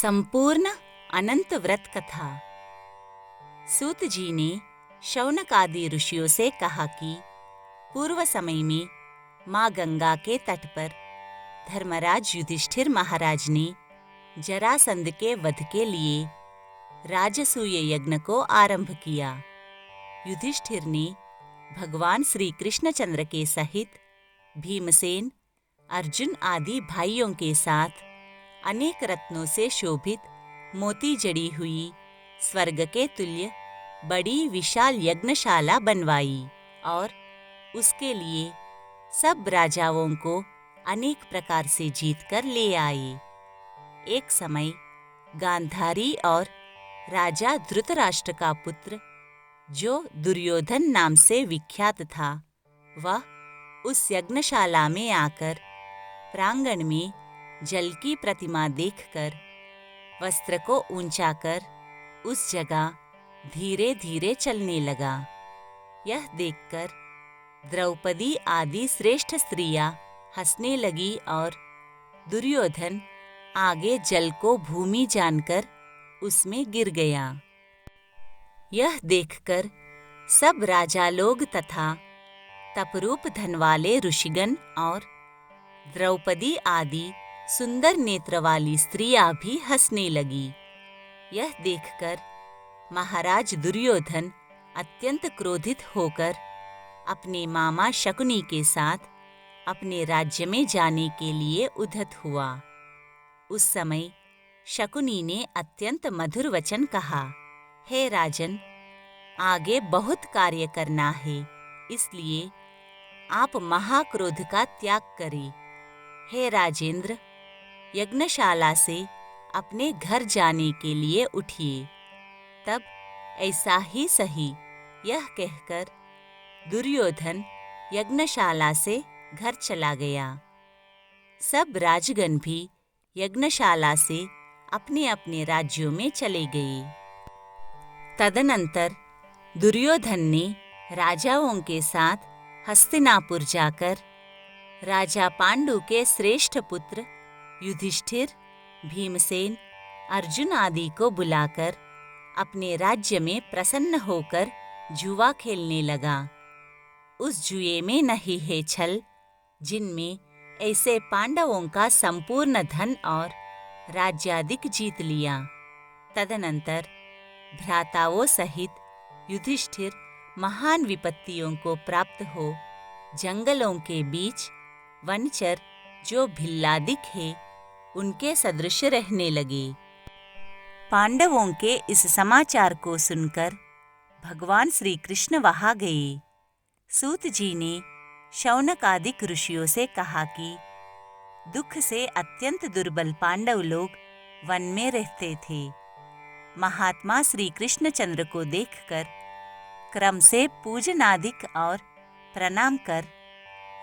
संपूर्ण अनंत व्रत कथा। सूत जी ने शौनक आदि ऋषियों से कहा कि पूर्व समय में माँ गंगा के तट पर धर्मराज युधिष्ठिर महाराज ने जरासंध के वध के लिए राजसूय यज्ञ को आरंभ किया। युधिष्ठिर ने भगवान श्री कृष्णचंद्र के सहित भीमसेन, अर्जुन आदि भाइयों के साथ अनेक रत्नों से शोभित मोती जड़ी हुई स्वर्ग के तुल्य बड़ी विशाल यज्ञशाला बनवाई और उसके लिए सब राजाओं को अनेक प्रकार से जीत कर ले आए। एक समय गांधारी और राजा धृतराष्ट्र का पुत्र, जो दुर्योधन नाम से विख्यात था, वह उस यज्ञशाला में आकर प्रांगण में जल की प्रतिमा देखकर वस्त्र को ऊंचा कर उस जगह धीरे धीरे चलने लगा। यह देखकर द्रौपदी आदि श्रेष्ठ स्त्रियां हंसने लगी और दुर्योधन आगे जल को भूमि जानकर उसमें गिर गया। यह देखकर सब राजा लोग तथा तपरूप धन वाले ऋषिगण और द्रौपदी आदि सुंदर नेत्र वाली स्त्रियां भी हंसने लगी। यह देखकर महाराज दुर्योधन अत्यंत क्रोधित होकर अपने मामा शकुनी के साथ अपने राज्य में जाने के लिए उद्यत हुआ। उस समय शकुनी ने अत्यंत मधुर वचन कहा, हे राजन, आगे बहुत कार्य करना है, इसलिए आप महाक्रोध का त्याग करें। हे राजेंद्र, यज्ञशाला से अपने घर जाने के लिए उठिए। तब ऐसा ही सही, यह कहकर दुर्योधन यज्ञशाला से घर चला गया। सब राजगण भी यज्ञशाला से अपने अपने राज्यों में चले गए। तदनंतर दुर्योधन ने राजाओं के साथ हस्तिनापुर जाकर राजा पांडु के श्रेष्ठ पुत्र युधिष्ठिर, भीमसेन, अर्जुन आदि को बुलाकर अपने राज्य में प्रसन्न होकर जुआ खेलने लगा। उस जुए में नहीं है छल, जिनमें ऐसे पांडवों का संपूर्ण धन और राज्याधिक जीत लिया। तदनंतर भ्राताओं सहित युधिष्ठिर महान विपत्तियों को प्राप्त हो जंगलों के बीच वनचर जो भिल्लादिक है उनके सदृश रहने लगे। पांडवों के इस समाचार को सुनकर भगवान श्री कृष्ण वहां गए। सूत जी ने शौनक आदि ऋषियों से कहा कि दुख से अत्यंत दुर्बल पांडव लोग वन में रहते थे। महात्मा श्री कृष्णचंद्र को देखकर क्रम से पूजनादिक और प्रणाम कर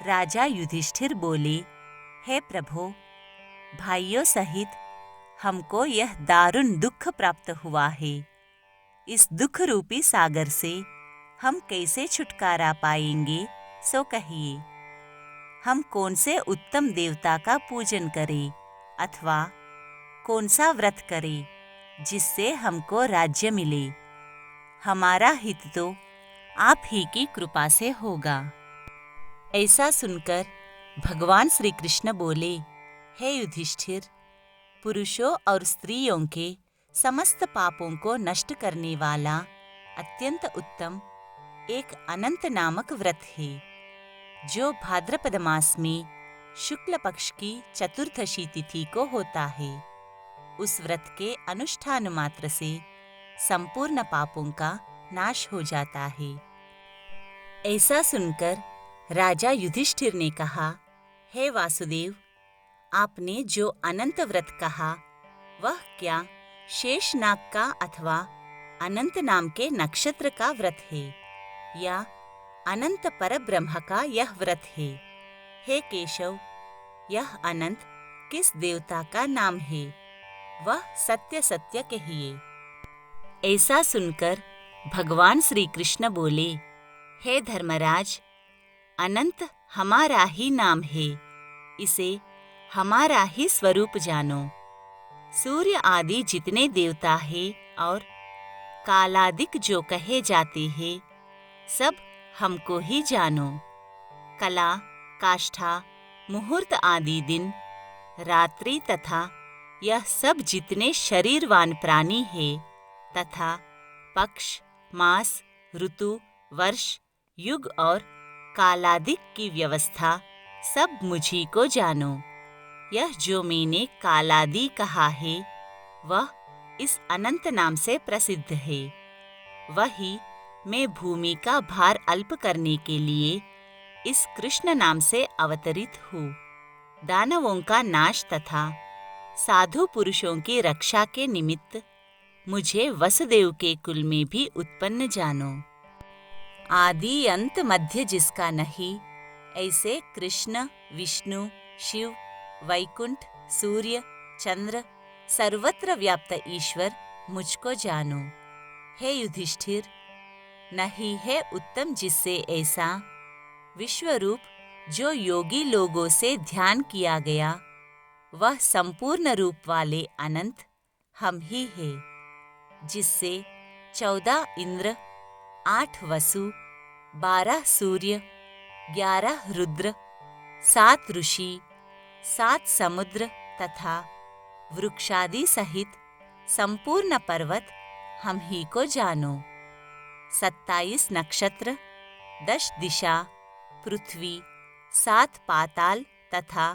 राजा युधिष्ठिर बोले, हे प्रभो, भाइयों सहित हमको यह दारुण दुख प्राप्त हुआ है। इस दुख रूपी सागर से हम कैसे छुटकारा पाएंगे, सो कहिए। हम कौन से उत्तम देवता का पूजन करें अथवा कौन सा व्रत करें जिससे हमको राज्य मिले। हमारा हित तो आप ही की कृपा से होगा। ऐसा सुनकर भगवान श्री कृष्ण बोले, हे युधिष्ठिर, पुरुषों और स्त्रियों के समस्त पापों को नष्ट करने वाला अत्यंत उत्तम एक अनंत नामक व्रत है, जो भाद्रपद मास में शुक्ल पक्ष की चतुर्दशी तिथि को होता है। उस व्रत के अनुष्ठान मात्र से संपूर्ण पापों का नाश हो जाता है। ऐसा सुनकर राजा युधिष्ठिर ने कहा, हे वासुदेव, आपने जो अनंत व्रत कहा वह क्या शेषनाग का अथवा अनंत नाम के नक्षत्र का व्रत है या अनंत परब्रह्म का यह व्रत है? हे केशव, यह अनंत किस देवता का नाम है, वह सत्य सत्य कहिए। ऐसा सुनकर भगवान श्री कृष्ण बोले, हे धर्मराज, अनंत हमारा ही नाम है, इसे हमारा ही स्वरूप जानो। सूर्य आदि जितने देवता हैं और कालादिक जो कहे जाते हैं, सब हमको ही जानो। कला, काष्ठा, मुहूर्त आदि दिन, रात्रि तथा यह सब जितने शरीरवान प्राणी हैं तथा पक्ष, मास, ऋतु, वर्ष, युग और कालादिक की व्यवस्था सब मुझी को जानो। यह जो मैंने कालादि कहा है वह इस अनंत नाम से प्रसिद्ध है। वही मैं भूमि का भार अल्प करने के लिए इस कृष्ण नाम से अवतरित हूँ। दानवों का नाश तथा साधु पुरुषों की रक्षा के निमित्त मुझे वसुदेव के कुल में भी उत्पन्न जानो। आदि अंत मध्य जिसका नहीं, ऐसे कृष्ण, विष्णु, शिव, वैकुंठ, सूर्य, चंद्र, सर्वत्र व्याप्त ईश्वर मुझको जानो। हे युधिष्ठिर, नहीं है उत्तम जिससे ऐसा विश्वरूप जो योगी लोगों से ध्यान किया गया, वह संपूर्ण रूप वाले अनंत हम ही हैं, जिससे 14 इंद्र, 8 वसु, 12 सूर्य, 11 रुद्र, 7 ऋषि, 7 समुद्र तथा वृक्षादि सहित संपूर्ण पर्वत हम ही को जानो। 27 नक्षत्र, 10 दिशा, पृथ्वी, 7 पाताल तथा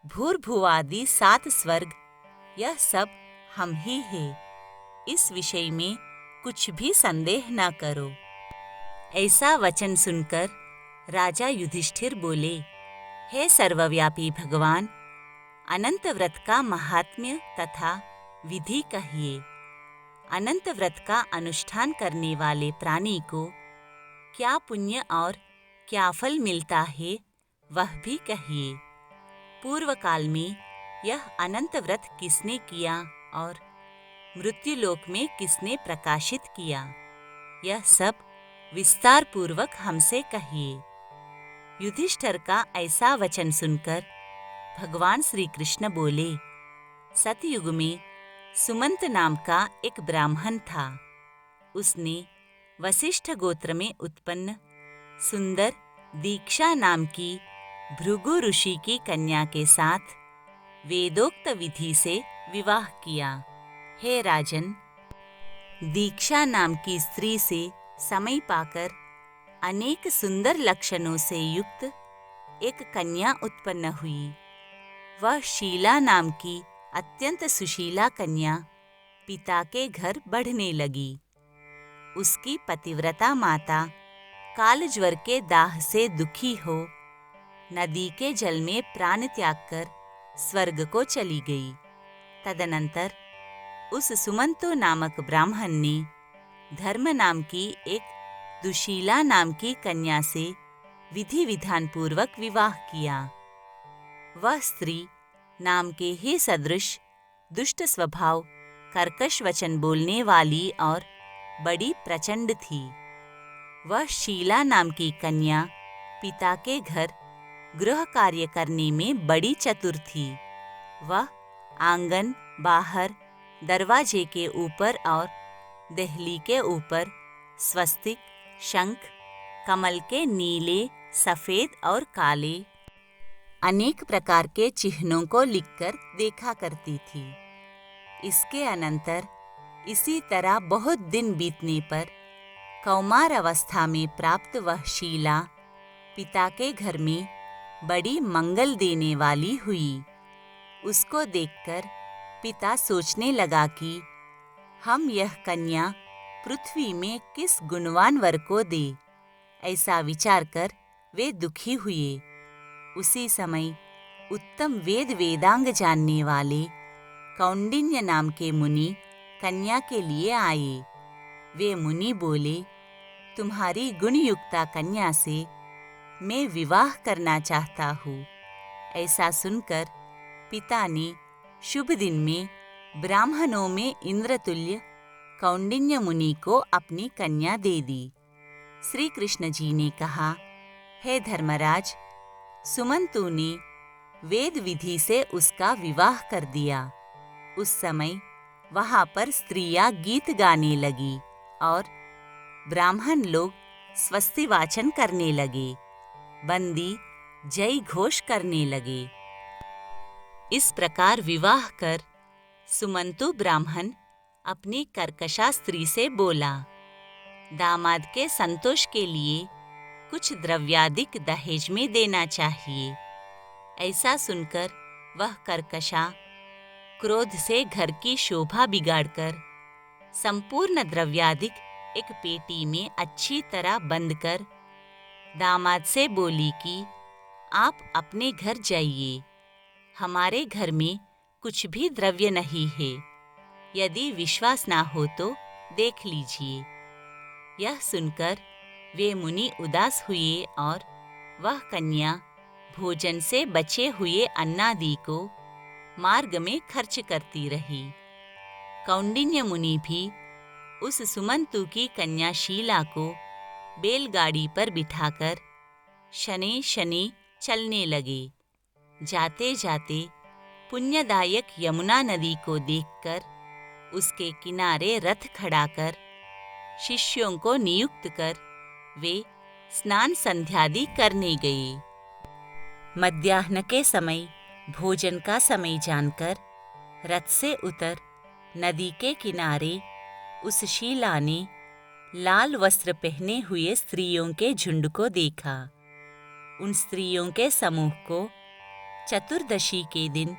भूर्भुवादि 7 स्वर्ग, यह सब हम ही हैं। इस विषय में कुछ भी संदेह न करो। ऐसा वचन सुनकर राजा युधिष्ठिर बोले, हे सर्वव्यापी भगवान, अनंत व्रत का महात्म्य तथा विधि कहिए। अनंत व्रत का अनुष्ठान करने वाले प्राणी को क्या पुण्य और क्या फल मिलता है, वह भी कहिए। पूर्व काल में यह अनंत व्रत किसने किया और मृत्युलोक में किसने प्रकाशित किया, यह सब विस्तार पूर्वक हमसे कहिए। युधिष्ठिर का ऐसा वचन सुनकर भगवान श्री कृष्ण बोले, सतयुग में सुमंत नाम का एक ब्राह्मण था। उसने वशिष्ठ गोत्र में उत्पन्न सुंदर दीक्षा नाम की भृगु ऋषि की कन्या के साथ वेदोक्त विधि से विवाह किया। हे राजन, दीक्षा नाम की स्त्री से समय पाकर अनेक सुंदर लक्षणों से युक्त एक कन्या उत्पन्न हुई। वह शीला नाम की अत्यंत सुशीला कन्या पिता के घर बढ़ने लगी। उसकी पतिव्रता माता कालज्वर के दाह से दुखी हो नदी के जल में प्राण त्याग कर स्वर्ग को चली गई। तदनंतर उस सुमंतो नामक ब्राह्मण ने धर्म नाम की एक दुशीला नाम की कन्या से विधि विधान पूर्वक विवाह किया। वह स्त्री नाम के ही सदृश दुष्ट स्वभाव, कर्कश वचन बोलने वाली और बड़ी प्रचंड थी। वह शीला नाम की कन्या पिता के घर गृह कार्य करने में बड़ी चतुर थी। वह आंगन, बाहर, दरवाजे के ऊपर और देहली के ऊपर स्वस्तिक, शंख, कमल के नीले, सफेद और काले अनेक प्रकार के चिन्हों को लिखकर देखा करती थी। इसके अनंतर इसी तरह बहुत दिन बीतने पर कौमार अवस्था में प्राप्त वह शीला पिता के घर में बड़ी मंगल देने वाली हुई। उसको देखकर पिता सोचने लगा कि हम यह कन्या पृथ्वी में किस गुणवान वर को दे। ऐसा विचार कर वे दुखी हुए। उसी समय उत्तम वेद वेदांग जानने वाले कौंडिन्य नाम के मुनि कन्या के लिए आए। वे मुनि बोले, तुम्हारी गुणयुक्ता कन्या से मैं विवाह करना चाहता हूँ। ऐसा सुनकर पिता ने शुभ दिन में ब्राह्मणों में इंद्रतुल्य कौंडिन्य मुनि को अपनी कन्या दे दी। श्री कृष्ण जी ने कहा, हे धर्मराज, सुमंतु ने वेद विधि से उसका विवाह कर दिया। उस समय वहां पर स्त्रियां गीत गाने लगी और ब्राह्मण लोग स्वस्ति वाचन करने लगे। बंदी जय घोष करने लगे। इस प्रकार विवाह कर सुमंतु ब्राह्मण अपनी कर्कशा स्त्री से बोला, दामाद के संतोष के लिए कुछ द्रव्यादिक दहेज में देना चाहिए। ऐसा सुनकर वह कर्कशा क्रोध से घर की शोभा बिगाड़कर संपूर्ण द्रव्यादिक एक पेटी में अच्छी तरह बंद कर दामाद से बोली कि आप अपने घर जाइए, हमारे घर में कुछ भी द्रव्य नहीं है। यदि विश्वास ना हो तो देख लीजिए। यह सुनकर वे मुनि उदास हुए और वह कन्या भोजन से बचे हुए अन्नादि को मार्ग में खर्च करती रही। कौंडिन्य मुनि भी उस सुमंतु की कन्या शीला को बैलगाड़ी पर बिठाकर शनि शनि चलने लगे। जाते जाते पुण्यदायक यमुना नदी को देखकर उसके किनारे रथ खड़ा कर शिष्यों को नियुक्त कर वे स्नान संध्यादि करने गए। मध्याह्न के समय भोजन का समय जानकर रथ से उतर नदी के किनारे उस शीला ने लाल वस्त्र पहने हुए स्त्रियों के झुंड को देखा। उन स्त्रियों के समूह को चतुर्दशी के दिन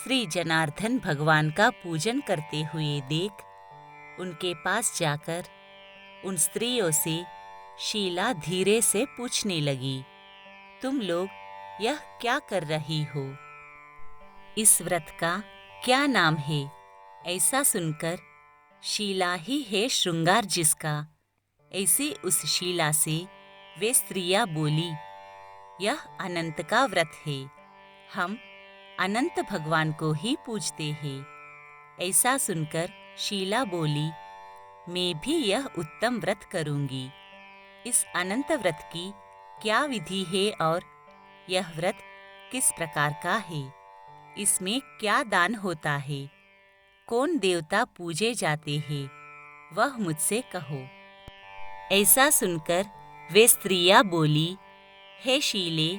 श्री जनार्दन भगवान का पूजन करते हुए देख उनके पास जाकर उन स्त्रियों से शीला धीरे से पूछने लगी, तुम लोग यह क्या कर रही हो? इस व्रत का क्या नाम है? ऐसा सुनकर शीला ही है श्रृंगार जिसका, ऐसी उस शीला से वे स्त्रियां बोली, यह अनंत का व्रत है, हम अनंत भगवान को ही पूजते हैं। ऐसा सुनकर शीला बोली, मैं भी यह उत्तम व्रत करूंगी। इस अनंत व्रत की क्या विधि है और यह व्रत किस प्रकार का है? इसमें क्या दान होता है? कौन देवता पूजे जाते हैं? वह मुझसे कहो। ऐसा सुनकर वे स्त्रियां बोली, हे शीले,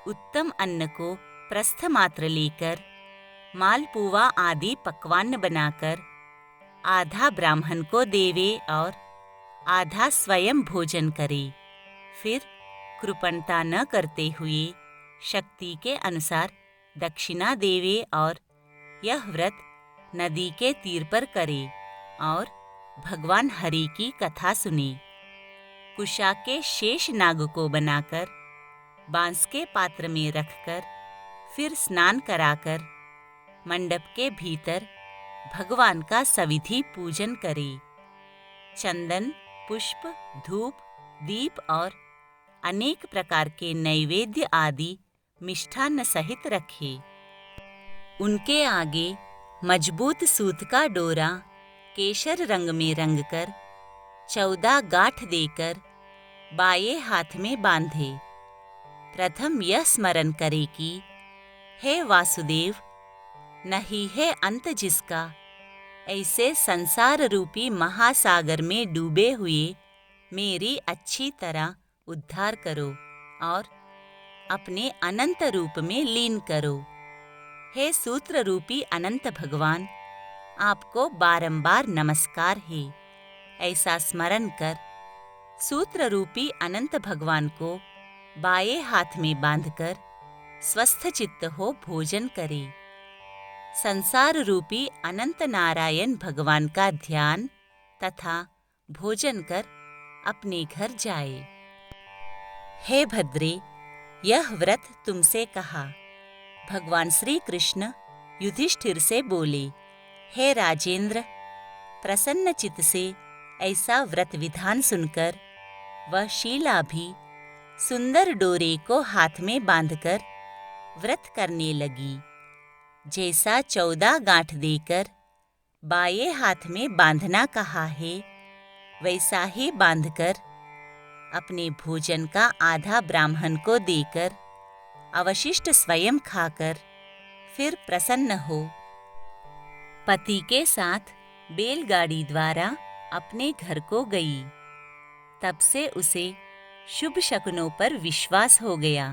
उत्तम अन्न को प्रस्थ मात्र लेकर मालपुआ आदि पकवान बनाकर आधा ब्राह्मण को देवे और आधा स्वयं भोजन करे। फिर कृपणता न करते हुए शक्ति के अनुसार दक्षिणा देवे और यह व्रत नदी के तीर पर करे और भगवान हरि की कथा सुने। कुशा के शेष नाग को बनाकर बांस के पात्र में रखकर फिर स्नान कराकर मंडप के भीतर भगवान का सविधि पूजन करे। चंदन, पुष्प, धूप, दीप और अनेक प्रकार के नैवेद्य आदि मिष्ठान्न सहित रखे। उनके आगे मजबूत सूत का डोरा केसर रंग में रंगकर 14 गांठ देकर बाएं हाथ में बांधे। प्रथम यह स्मरण करे कि हे वासुदेव, नहीं है अंत जिसका, ऐसे संसार रूपी महासागर में डूबे हुए मेरी अच्छी तरह उद्धार करो और अपने अनंत रूप में लीन करो। हे सूत्र रूपी अनंत भगवान, आपको बारंबार नमस्कार है। ऐसा स्मरण कर सूत्र रूपी अनंत भगवान को बाएं हाथ में बांधकर स्वस्थ चित्त हो भोजन करे। संसार रूपी अनंत नारायण भगवान का ध्यान तथा भोजन कर अपने घर जाए। हे भद्रे, यह व्रत तुमसे कहा। भगवान श्री कृष्ण युधिष्ठिर से बोले, हे राजेंद्र, प्रसन्न चित्त से ऐसा व्रत विधान सुनकर वह शीला भी सुंदर डोरे को हाथ में बांधकर व्रत करने लगी। जैसा 14 गांठ देकर बाएं हाथ में बांधना कहा है, वैसा ही बांधकर अपने भोजन का आधा ब्राह्मण को देकर अवशिष्ट स्वयं खाकर फिर प्रसन्न हो पति के साथ बैलगाड़ी द्वारा अपने घर को गई। तब से उसे शुभ शकुनों पर विश्वास हो गया।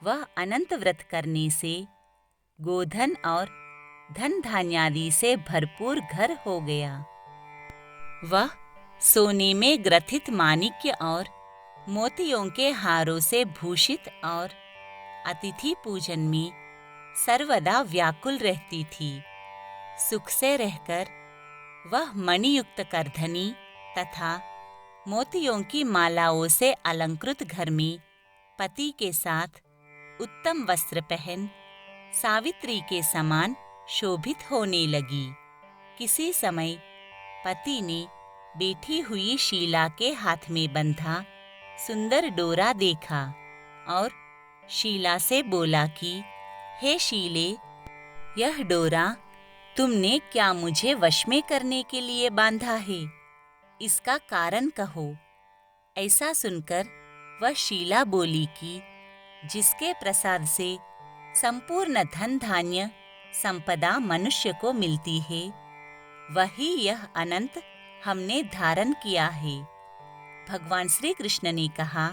वह अनंत व्रत करने से गोधन और धन धान्यादि से भरपूर घर हो गया। वह सोने में ग्रथित माणिक्य और मोतियों के हारों से भूषित और अतिथि पूजन में सर्वदा व्याकुल रहती थी। सुख से रहकर वह मणियुक्त करधनी तथा मोतियों की मालाओं से अलंकृत घर में पति के साथ उत्तम वस्त्र पहन सावित्री के समान शोभित होने लगी। किसी समय पति ने बैठी हुई शीला के हाथ में बंधा सुंदर डोरा देखा और शीला से बोला कि हे शीले, यह डोरा तुमने क्या मुझे वश में करने के लिए बांधा है? इसका कारण कहो। ऐसा सुनकर वह शीला बोली कि जिसके प्रसाद से संपूर्ण धन धान्य संपदा मनुष्य को मिलती है, वही यह अनंत हमने धारण किया है। भगवान श्री कृष्ण ने कहा,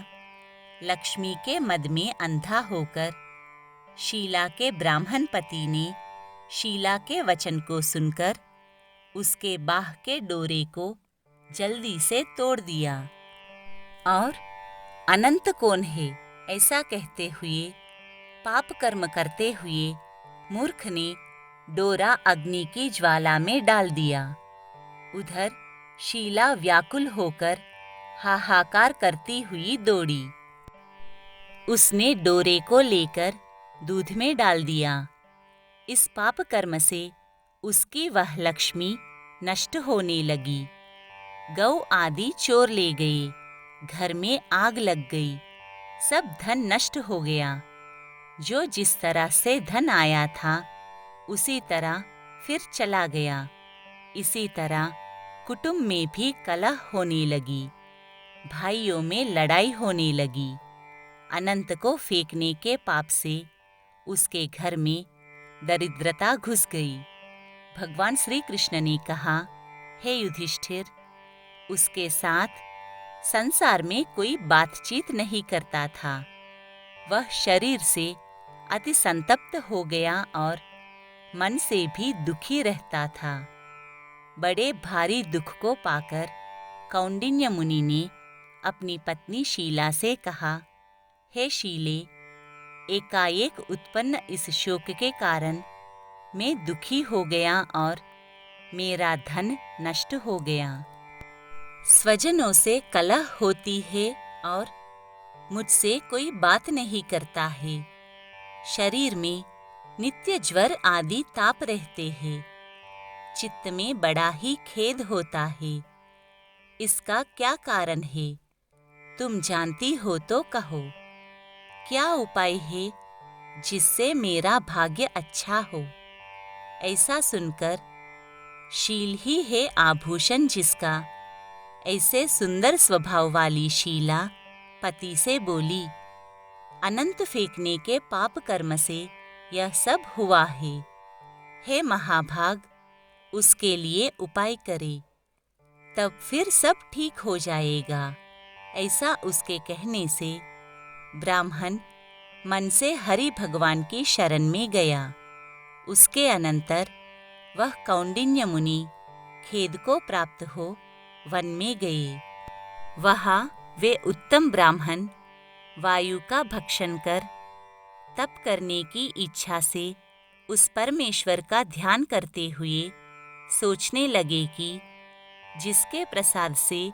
लक्ष्मी के मद में अंधा होकर शीला के ब्राह्मण पति ने शीला के वचन को सुनकर उसके बाह के डोरे को जल्दी से तोड़ दिया और अनंत कौन है ऐसा कहते हुए पाप कर्म करते हुए मूर्ख ने डोरा अग्नि की ज्वाला में डाल दिया। उधर शीला व्याकुल होकर हाहाकार करती हुई दौड़ी। उसने डोरे को लेकर दूध में डाल दिया। इस पाप कर्म से उसकी वह लक्ष्मी नष्ट होने लगी। गौ आदि चोर ले गए, घर में आग लग गई, सब धन नष्ट हो गया। जो जिस तरह से धन आया था उसी तरह फिर चला गया। इसी तरह कुटुंब में भी कलह होने लगी, भाइयों में लड़ाई होने लगी। अनंत को फेंकने के पाप से उसके घर में दरिद्रता घुस गई। भगवान श्री कृष्ण ने कहा, हे युधिष्ठिर, उसके साथ संसार में कोई बातचीत नहीं करता था। वह शरीर से अति संतप्त हो गया और मन से भी दुखी रहता था। बड़े भारी दुख को पाकर कौंडिन्य मुनि ने अपनी पत्नी शीला से कहा, हे शीले, एकाएक उत्पन्न इस शोक के कारण मैं दुखी हो गया और मेरा धन नष्ट हो गया। स्वजनों से कलह होती है और मुझसे कोई बात नहीं करता है। शरीर में नित्य ज्वर आदि ताप रहते हैं। चित्त में बड़ा ही खेद होता है। इसका क्या कारण है? तुम जानती हो तो कहो। क्या उपाय है जिससे मेरा भाग्य अच्छा हो? ऐसा सुनकर, शील ही है आभूषण जिसका, ऐसे सुंदर स्वभाव वाली शीला पति से बोली, अनंत फेंकने के पाप कर्म से यह सब हुआ है। हे महाभाग, उसके लिए उपाय करे, तब फिर सब ठीक हो जाएगा। ऐसा उसके कहने से ब्राह्मण मन से हरि भगवान की शरण में गया। उसके अनंतर वह कौंडिन्य मुनि खेद को प्राप्त हो वन में गए। वहाँ वे उत्तम ब्राह्मण वायु का भक्षण कर तप करने की इच्छा से उस परमेश्वर का ध्यान करते हुए सोचने लगे कि जिसके प्रसाद से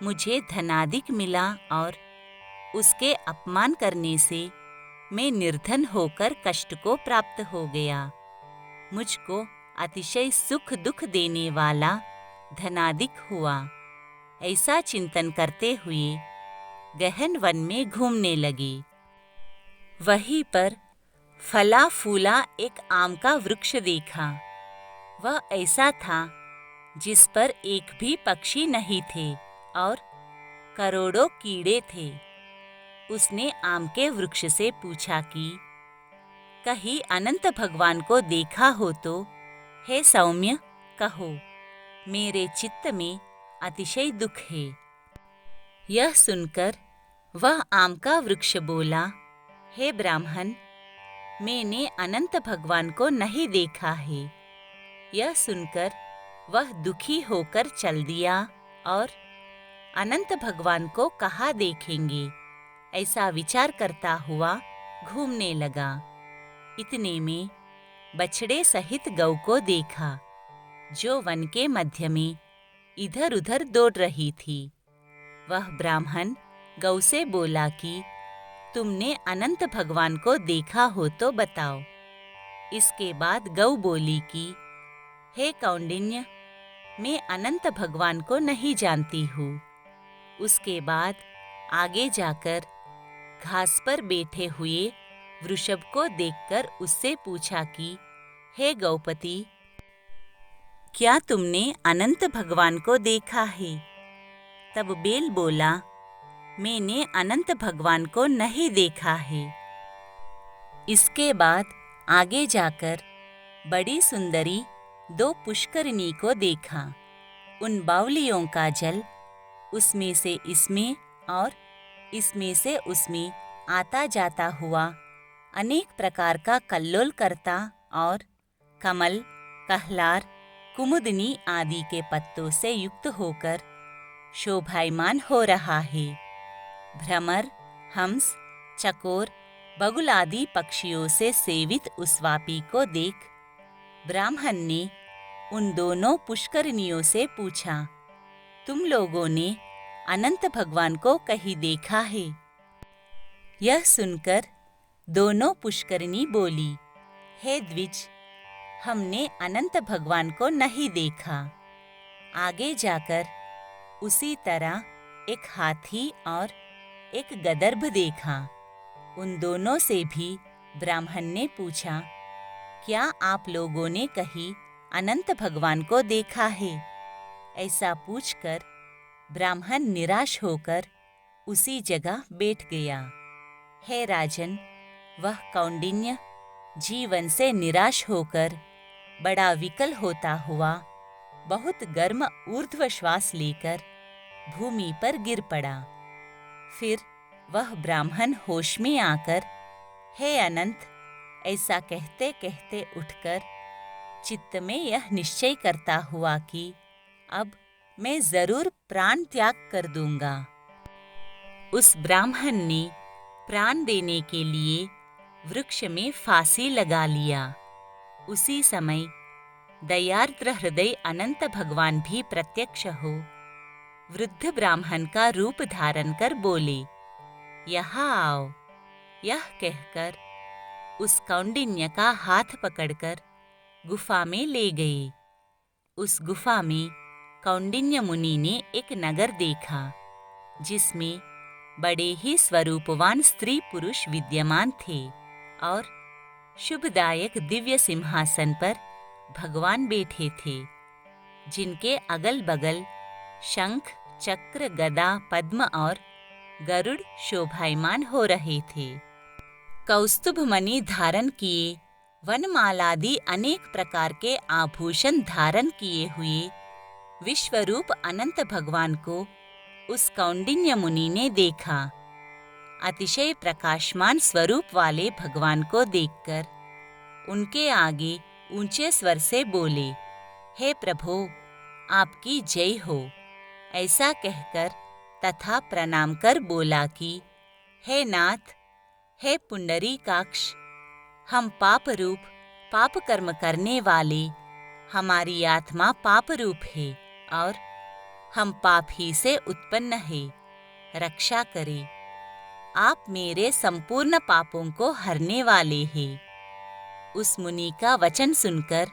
मुझे धनाधिक मिला और उसके अपमान करने से मैं निर्धन होकर कष्ट को प्राप्त हो गया, मुझको अतिशय सुख दुख देने वाला धनाधिक हुआ। ऐसा चिंतन करते हुए गहन वन में घूमने लगे। वहीं पर फला फूला एक आम का वृक्ष देखा। वह ऐसा था जिस पर एक भी पक्षी नहीं थे और करोड़ों कीड़े थे। उसने आम के वृक्ष से पूछा कि कहीं अनंत भगवान को देखा हो तो हे सौम्य, कहो, मेरे चित्त में अतिशय दुख है। यह सुनकर वह आम का वृक्ष बोला, हे ब्राह्मण, मैंने अनंत भगवान को नहीं देखा है। यह सुनकर वह दुखी होकर चल दिया और अनंत भगवान को कहाँ देखेंगे, ऐसा विचार करता हुआ घूमने लगा। इतने में बछड़े सहित गौ को देखा, जो वन के मध्य में इधर उधर दौड़ रही थी। वह ब्राह्मण गौ से बोला कि तुमने अनंत भगवान को देखा हो तो बताओ। इसके बाद गौ बोली कि हे कौंडिन्य, मैं अनंत भगवान को नहीं जानती हूँ। उसके बाद आगे जाकर घास पर बैठे हुए वृषभ को देखकर उससे पूछा कि हे गौपति, क्या तुमने अनंत भगवान को देखा है? तब बैल बोला, मैंने अनंत भगवान को नहीं देखा है। इसके बाद आगे जाकर बड़ी सुंदरी दो पुष्करिणी को देखा। उन बावलियों का जल उसमें से इसमें और इसमें से उसमें आता जाता हुआ अनेक प्रकार का कल्लोल करता और कमल, कहलार, कुमुदनी आदि के पत्तों से युक्त होकर शोभायमान हो रहा है। भ्रमर, हंस, चकोर, बगुल आदि पक्षियों से सेवित उस वापी को देख ब्राह्मण ने उन दोनों पुष्करिणियों से पूछा, तुम लोगों ने अनंत भगवान को कहीं देखा है? यह सुनकर दोनों पुष्करिणी बोली, हे द्विज, हमने अनंत भगवान को नहीं देखा। आगे जाकर उसी तरह एक हाथी और एक गदर्भ देखा। उन दोनों से भी ब्राह्मण ने पूछा, क्या आप लोगों ने कहीं अनंत भगवान को देखा है? ऐसा पूछकर ब्राह्मण निराश होकर उसी जगह बैठ गया। हे राजन, वह कौंडिन्य जीवन से निराश होकर बड़ा विकल होता हुआ बहुत गर्म ऊर्ध्व श्वास लेकर भूमि पर गिर पड़ा। फिर वह ब्राह्मण होश में आकर, हे अनंत, ऐसा कहते कहते उठकर चित्त में यह निश्चय करता हुआ कि अब मैं जरूर प्राण त्याग कर दूंगा। उस ब्राह्मण ने प्राण देने के लिए वृक्ष में फांसी लगा लिया। उसी समय दयार्द्र हृदय अनंत भगवान भी प्रत्यक्ष हो वृद्ध ब्राह्मण का रूप धारण कर बोले, यहाँ आओ। यह कहकर उस कौंडिन्य का हाथ पकड़कर गुफा में ले गए। उस गुफा में कौंडिन्य मुनि ने एक नगर देखा, जिसमें बड़े ही स्वरूपवान स्त्री पुरुष विद्यमान थे और शुभदायक दिव्य सिंहासन पर भगवान बैठे थे, जिनके अगल बगल शंख, चक्र, गदा, पद्म और गरुड़ शोभायमान हो रहे थे। कौस्तुभ मणि धारण किए, वनमालादि अनेक प्रकार के आभूषण धारण किए हुए विश्वरूप अनंत भगवान को उस कौंडिन्य मुनि ने देखा। अतिशय प्रकाशमान स्वरूप वाले भगवान को देखकर उनके आगे ऊंचे स्वर से बोले, हे प्रभो, आपकी जय हो। ऐसा कहकर तथा प्रणाम कर बोला कि हे नाथ, हे पुंडरीकाक्ष, हम पाप रूप पाप कर्म करने वाले, हमारी आत्मा पाप रूप है और हम पाप ही से उत्पन्न है। रक्षा करें। आप मेरे संपूर्ण पापों को हरने वाले हैं। उस मुनि का वचन सुनकर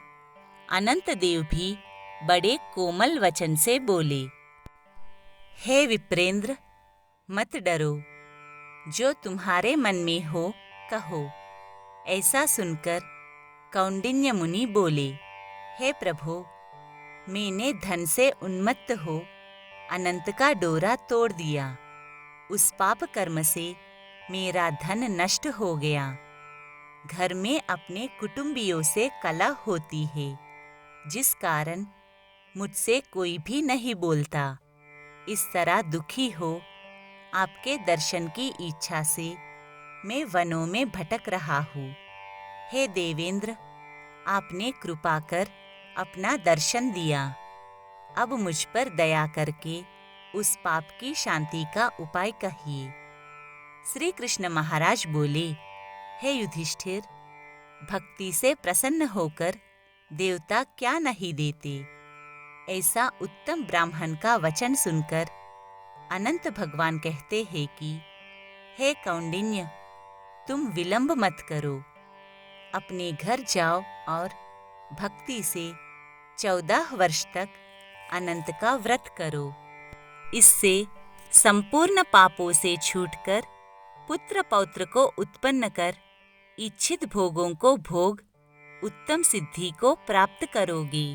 अनंत देव भी बड़े कोमल वचन से बोले, हे विप्रेंद्र, मत डरो, जो तुम्हारे मन में हो कहो। ऐसा सुनकर कौंडिन्य मुनि बोले, हे प्रभु, मैंने धन से उन्मत्त हो अनंत का डोरा तोड़ दिया। उस पाप कर्म से मेरा धन नष्ट हो गया। घर में अपने कुटुंबियों से कलह होती है। जिस कारण मुझसे कोई भी नहीं बोलता। इस तरह दुखी हो आपके दर्शन की इच्छा से मैं वनों में भटक रहा हूँ। हे देवेंद्र, आपने कृपा कर अपना दर्शन दिया। अब मुझ पर दया करके उस पाप की शांति का उपाय कहिए। श्री कृष्ण महाराज बोले, हे युधिष्ठिर, भक्ति से प्रसन्न होकर देवता क्या नहीं देते। ऐसा उत्तम ब्राह्मण का वचन सुनकर अनंत भगवान कहते हैं कि हे कौंडिन्य, तुम विलंब मत करो, अपने घर जाओ और भक्ति से 14 वर्ष तक अनंत का व्रत करो। इससे संपूर्ण पापों से छूटकर पुत्र पौत्र को उत्पन्न कर इच्छित भोगों को भोग उत्तम सिद्धि को प्राप्त करोगे।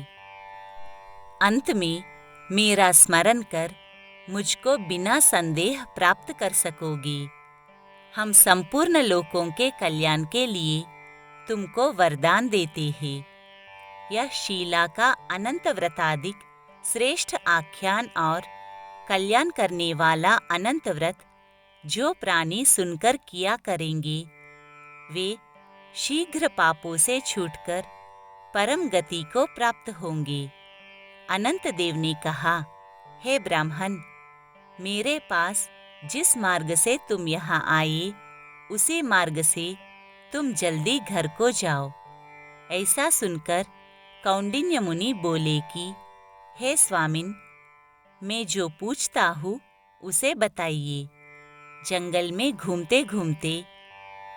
अंत में मेरा स्मरण कर मुझको बिना संदेह प्राप्त कर सकोगे। हम संपूर्ण लोकों के कल्याण के लिए तुमको वरदान देते हैं। यह शीला का अनंत व्रताधिक श्रेष्ठ आख्यान और कल्याण करने वाला अनंत व्रत जो प्राणी सुनकर किया करेंगे, वे शीघ्र पापों से छूटकर परम गति को प्राप्त होंगे। अनंत देव ने कहा, हे ब्राह्मण, मेरे पास जिस मार्ग से तुम यहाँ आए, उसी मार्ग से तुम जल्दी घर को जाओ। ऐसा सुनकर कौंडिन्य मुनि बोले कि हे स्वामिन, मैं जो पूछता हूँ उसे बताइए। जंगल में घूमते घूमते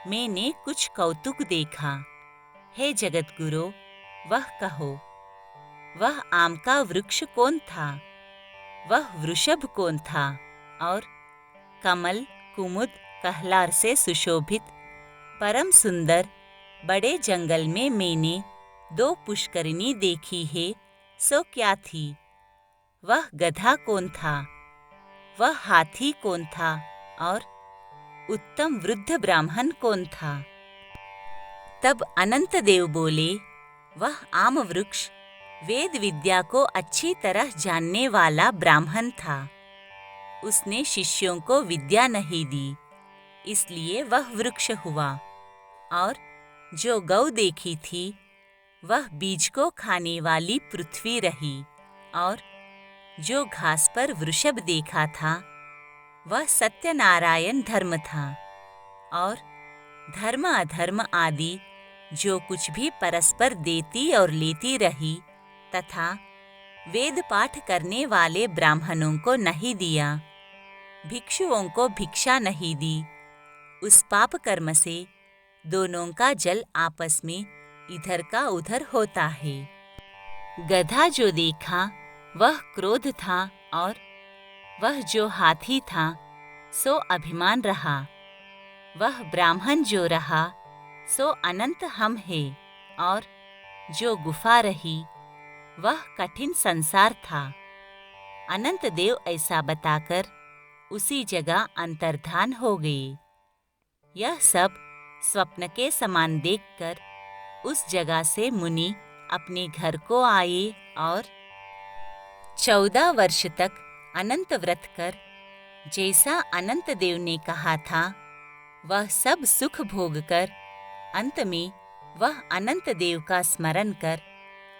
मैंने कुछ कौतुक देखा। हे जगतगुरु, वह कहो। वह आम का वृक्ष कौन था? वह वृषभ कौन था? और कमल, कुमुद, कहलार से सुशोभित परम सुंदर बड़े जंगल में मैंने 2 पुष्करिणी देखी है, सो क्या थी? वह गधा कौन था? वह हाथी कौन था? और उत्तम वृद्ध ब्राह्मण कौन था? तब अनंत देव बोले, वह आम वृक्ष वेद विद्या को अच्छी तरह जानने वाला ब्राह्मण था। उसने शिष्यों को विद्या नहीं दी, इसलिए वह वृक्ष हुआ। और जो गौ देखी थी, वह बीज को खाने वाली पृथ्वी रही। और जो घास पर वृषभ देखा था, वह सत्यनारायण धर्म था। और धर्म अधर्म आदि जो कुछ भी परस्पर देती और लेती रही तथा वेद पाठ करने वाले ब्राह्मणों को नहीं दिया, भिक्षुओं को भिक्षा नहीं दी, उस पाप कर्म से दोनों का जल आपस में इधर का उधर होता है। गधा जो देखा वह क्रोध था, और वह जो हाथी था सो अभिमान रहा। वह ब्राह्मण जो रहा सो अनंत हम है। और जो गुफा रही वह कठिन संसार था। अनंत देव ऐसा बताकर उसी जगह अंतर्धान हो गए। यह सब स्वप्न के समान देखकर उस जगह से मुनि अपने घर को आए और 14 वर्ष तक अनंत व्रत कर जैसा अनंत देव ने कहा था वह सब सुख भोग कर अंत में वह अनंत देव का स्मरण कर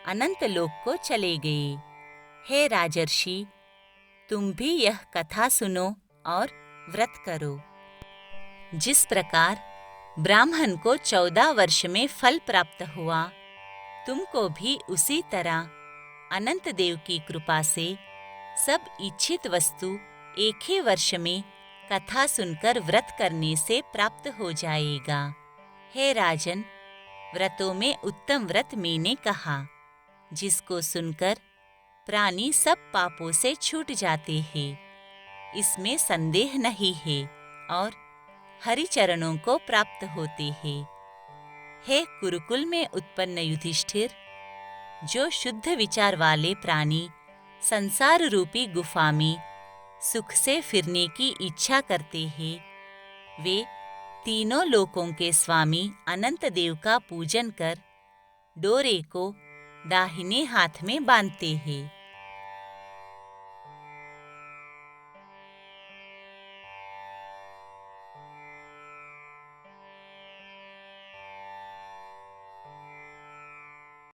अनंत लोक को चले गए। हे राजर्षि, तुम भी यह कथा सुनो और व्रत करो। जिस प्रकार ब्राह्मण को 14 वर्ष में फल प्राप्त हुआ, तुमको भी उसी तरह अनंत देव की कृपा से सब इच्छित वस्तु एक ही वर्ष में कथा सुनकर व्रत करने से प्राप्त हो जाएगा। हे राजन, व्रतों में उत्तम व्रत मैंने कहा, जिसको सुनकर प्राणी सब पापों से छूट जाते हैं, इसमें संदेह नहीं है और हरि चरणों को प्राप्त होते हैं। हे कुरुकुल में उत्पन्न युधिष्ठिर, जो शुद्ध विचार वाले प्राणी संसार रूपी गुफा में सुख से फिरने की इच्छा करते हैं, वे तीनों लोकों के स्वामी अनंत देव का पूजन कर डोरे को दाहिने हाथ में बांधते हैं।